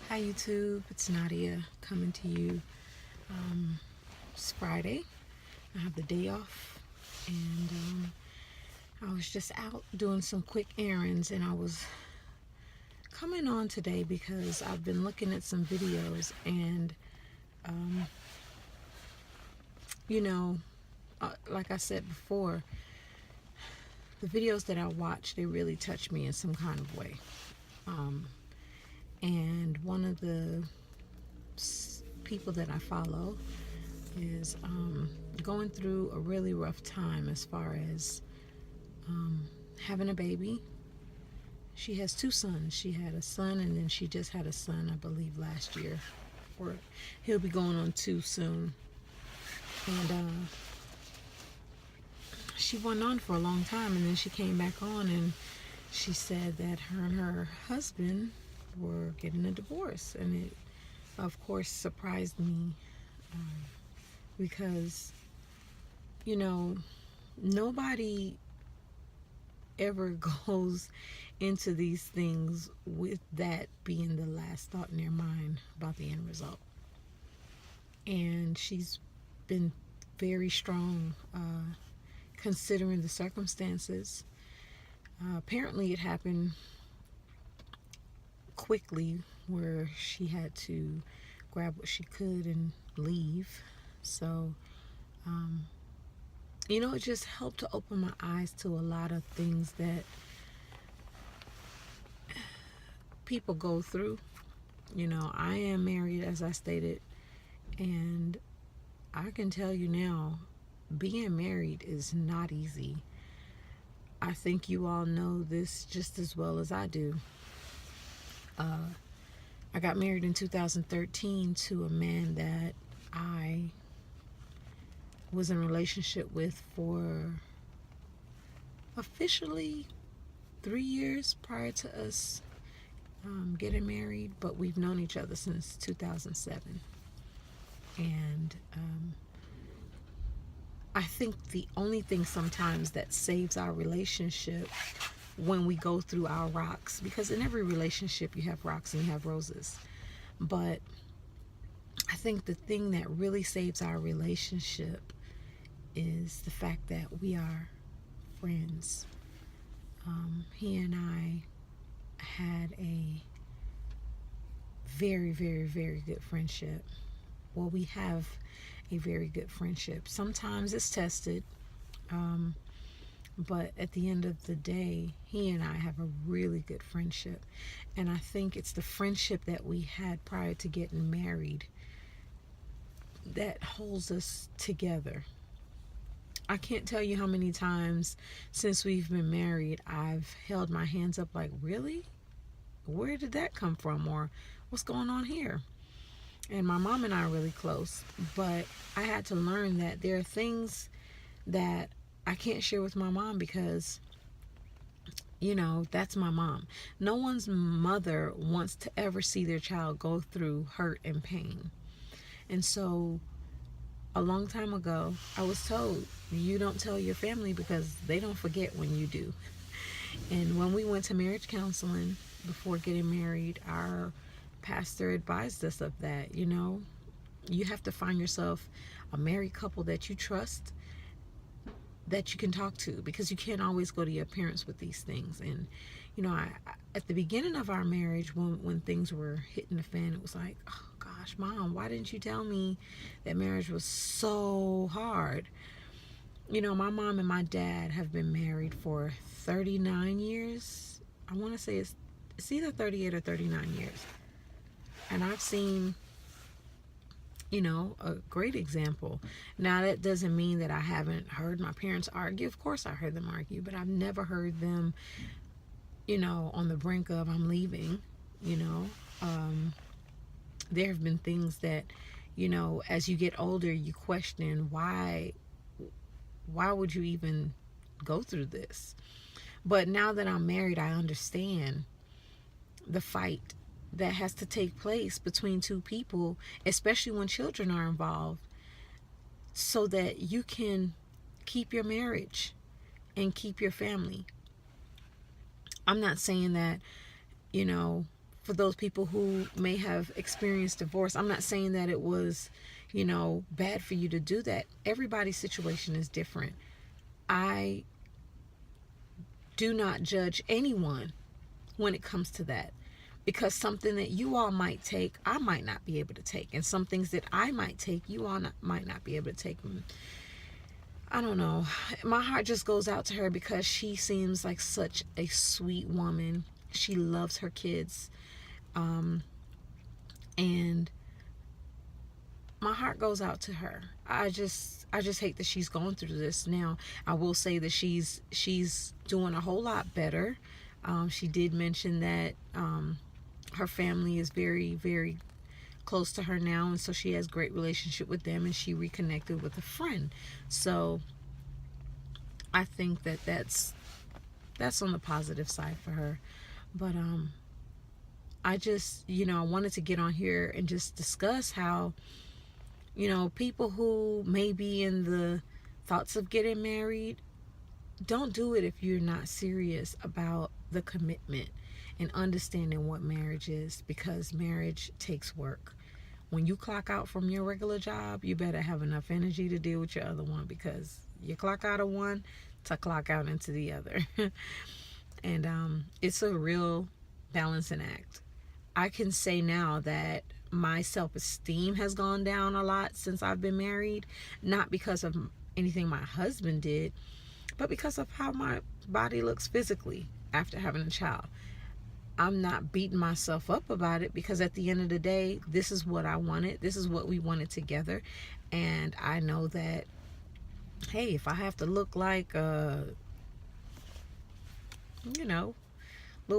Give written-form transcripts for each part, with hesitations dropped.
Hi YouTube, it's Nadia coming to you. It's Friday. I have the day off, and I was just out doing some quick errands, and I was coming on today because I've been looking at some videos, and um, you know, like I said before, the videos that I watch, they really touch me in some kind of way. Um, and one of the people that I follow is going through a really rough time as far as um, having a baby. She has two sons. She had a son, and then she just had a son, I believe, last year. Or he'll be going on two soon. And she went on for a long time, and then she came back on, and she said that her and her husband were getting a divorce. And it, of course, surprised me because, you know, nobody ever goes into these things with that being the last thought in their mind about the end result. And she's been very strong considering the circumstances. Apparently, it happened quickly where she had to grab what she could and leave. So, um, it just helped to open my eyes to a lot of things that people go through. I am married, as I stated, and I can tell you now, being married is not easy. I think you all know this just as well as I do. I got married in 2013 to a man that I was in a relationship with for officially 3 years prior to us getting married, but we've known each other since 2007. And I think the only thing sometimes that saves our relationship when we go through our rocks, because in every relationship you have rocks and you have roses, but I think the thing that really saves our relationship is the fact that we are friends. He and I had a very, very, very good friendship. Well, we have a very good friendship. Sometimes it's tested, but at the end of the day, he and I have a really good friendship. And I think it's the friendship that we had prior to getting married that holds us together. I can't tell you how many times since we've been married I've held my hands up like, really? Where did that come from? Or what's going on here? And my mom and I are really close, but I had to learn that there are things that I can't share with my mom because, that's my mom. No one's mother wants to ever see their child go through hurt and pain. And so a long time ago, I was told, you don't tell your family because they don't forget when you do. And when we went to marriage counseling before getting married, our pastor advised us of that. You have to find yourself a married couple that you trust, that you can talk to, because you can't always go to your parents with these things. And at the beginning of our marriage, when things were hitting the fan, it was like, oh gosh, Mom, why didn't you tell me that marriage was so hard? My mom and my dad have been married for 39 years. I want to say it's either 38 or 39 years. And I've seen, a great example. Now, that doesn't mean that I haven't heard my parents argue. Of course, I heard them argue, but I've never heard them, on the brink of, I'm leaving. You know, there have been things that, as you get older, you question why would you even go through this? But now that I'm married, I understand the fight that has to take place between two people, especially when children are involved, so that you can keep your marriage and keep your family. I'm not saying that, for those people who may have experienced divorce, I'm not saying that it was, bad for you to do that. Everybody's situation is different. I do not judge anyone when it comes to that, because something that you all might take, I might not be able to take, and some things that I might take, you all might not be able to take. I don't know. My heart just goes out to her because she seems like such a sweet woman. She loves her kids. And my heart goes out to her. I just hate that she's going through this. Now, I will say that she's doing a whole lot better. She did mention that her family is very, very close to her now, and so she has great relationship with them, and she reconnected with a friend. So I think that that's on the positive side for her. But I just, I wanted to get on here and just discuss how, people who may be in the thoughts of getting married, don't do it if you're not serious about the commitment and understanding what marriage is, because marriage takes work. When you clock out from your regular job, you better have enough energy to deal with your other one, because you clock out of one to clock out into the other. And it's a real balancing act. I can say now that my self-esteem has gone down a lot since I've been married, not because of anything my husband did, but because of how my body looks physically after having a child. I'm not beating myself up about it, because at the end of the day, this is what I wanted. This is what we wanted together. And I know that, hey, if I have to look like, little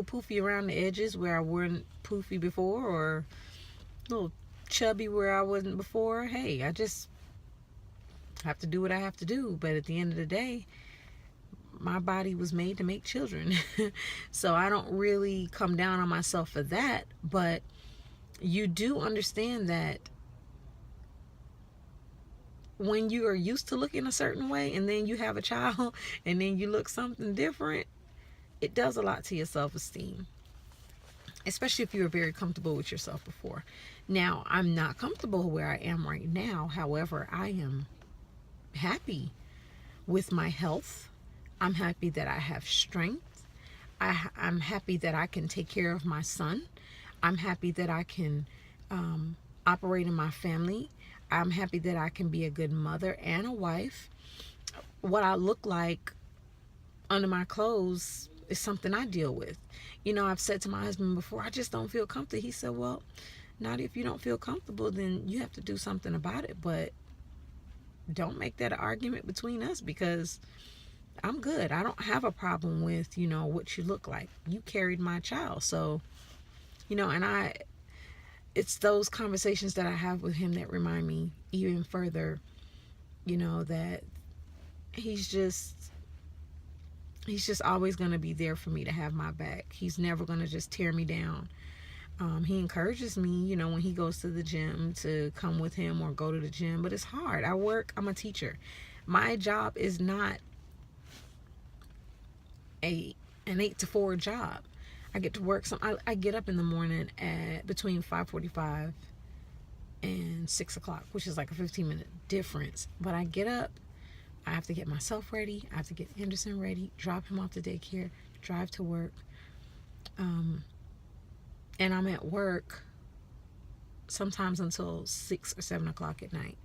poofy around the edges where I weren't poofy before, or a little chubby where I wasn't before, hey, I just have to do what I have to do. But at the end of the day, my body was made to make children. So I don't really come down on myself for that. But you do understand that when you are used to looking a certain way, and then you have a child and then you look something different, it does a lot to your self-esteem, especially if you were very comfortable with yourself before. Now, I'm not comfortable where I am right now. However, I am happy with my health. I'm happy that I have strength. I'm happy that I can take care of my son. I'm happy that I can operate in my family. I'm happy that I can be a good mother and a wife. What I look like under my clothes is something I deal with. I've said to my husband before, I just don't feel comfortable. He said, well, not if you don't feel comfortable, then you have to do something about it. But don't make that an argument between us, because I'm good. I don't have a problem with, what you look like. You carried my child. So, and it's those conversations that I have with him that remind me even further, that he's just always going to be there for me, to have my back. He's never going to just tear me down. He encourages me, when he goes to the gym, to come with him or go to the gym. But it's hard. I'm a teacher. My job is not an 8 to 4 job. I get to work I get up in the morning at between 5:45 and 6 o'clock, which is like a 15-minute difference. But I get up, I have to get myself ready, I have to get Anderson ready, drop him off to daycare, drive to work, and I'm at work sometimes until 6 or 7 o'clock at night.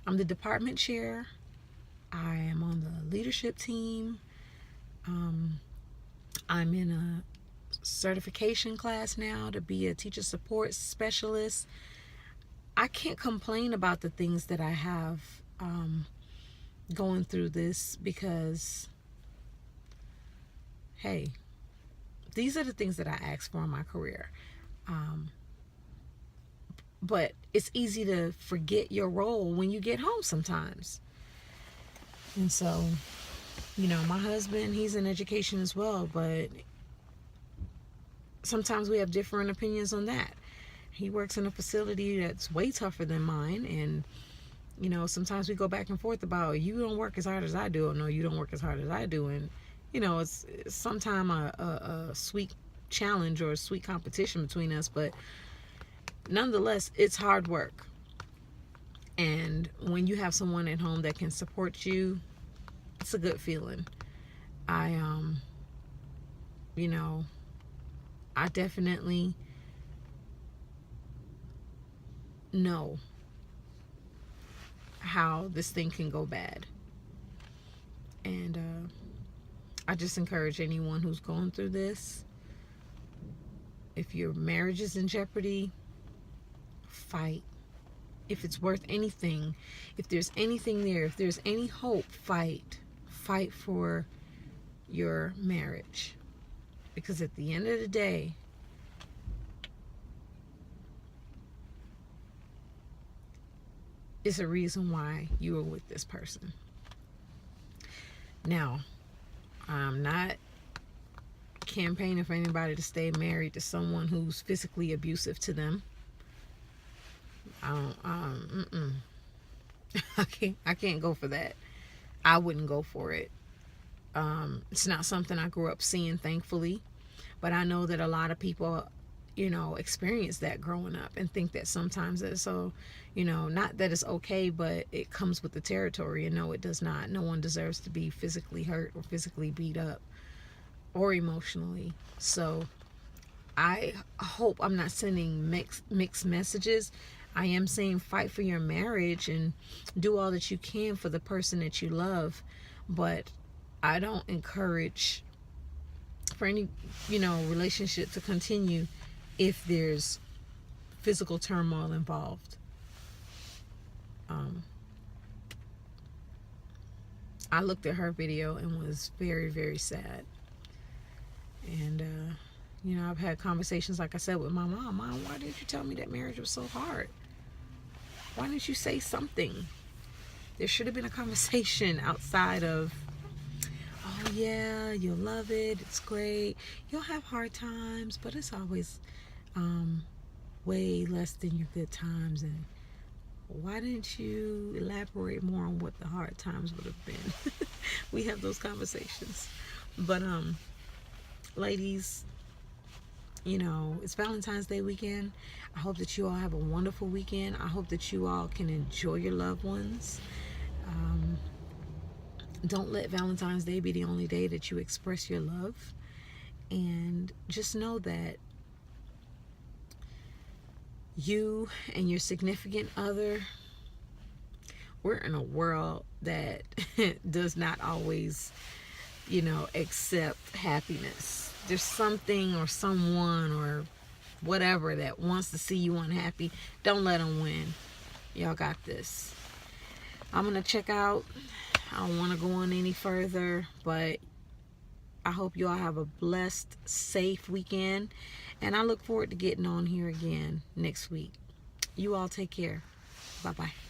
I'm the department chair. I am on the leadership team. I'm in a certification class now to be a teacher support specialist. I can't complain about the things that I have going through this, because, hey, these are the things that I asked for in my career. But it's easy to forget your role when you get home sometimes. And so, my husband, he's in education as well, but sometimes we have different opinions on that. He works in a facility that's way tougher than mine, and sometimes we go back and forth about, you don't work as hard as I do, or no, you don't work as hard as I do. And it's sometimes a sweet challenge or a sweet competition between us, but nonetheless, it's hard work. And when you have someone at home that can support you, it's a good feeling. I you know, I definitely know how this thing can go bad. And I just encourage anyone who's going through this, if your marriage is in jeopardy, fight. If it's worth anything, if there's anything there, if there's any hope, fight. Fight for your marriage. Because at the end of the day, it's a reason why you are with this person. Now, I'm not campaigning for anybody to stay married to someone who's physically abusive to them. I can't go for that. I wouldn't go for it. It's not something I grew up seeing, thankfully, but I know that a lot of people, experience that growing up and think that sometimes it's so, not that it's okay, but it comes with the territory. And no, it does not. No one deserves to be physically hurt or physically beat up or emotionally. So I hope I'm not sending mixed messages. I am saying fight for your marriage and do all that you can for the person that you love. But I don't encourage for any, relationship to continue if there's physical turmoil involved. I looked at her video and was very, very sad. And, I've had conversations, like I said, with my mom. Mom, why didn't you tell me that marriage was so hard? Why didn't you say something? There should have been a conversation outside of, oh yeah, you'll love it, it's great, you'll have hard times, but it's always way less than your good times. And why didn't you elaborate more on what the hard times would have been? We have those conversations. But ladies, it's Valentine's Day weekend. I hope that you all have a wonderful weekend. I hope that you all can enjoy your loved ones. Don't let Valentine's Day be the only day that you express your love. And just know that you and your significant other, we're in a world that does not always, accept happiness. There's something or someone or whatever that wants to see you unhappy. Don't let them win. Y'all got this. I'm going to check out. I don't want to go on any further, but I hope you all have a blessed, safe weekend. And I look forward to getting on here again next week. You all take care. Bye-bye.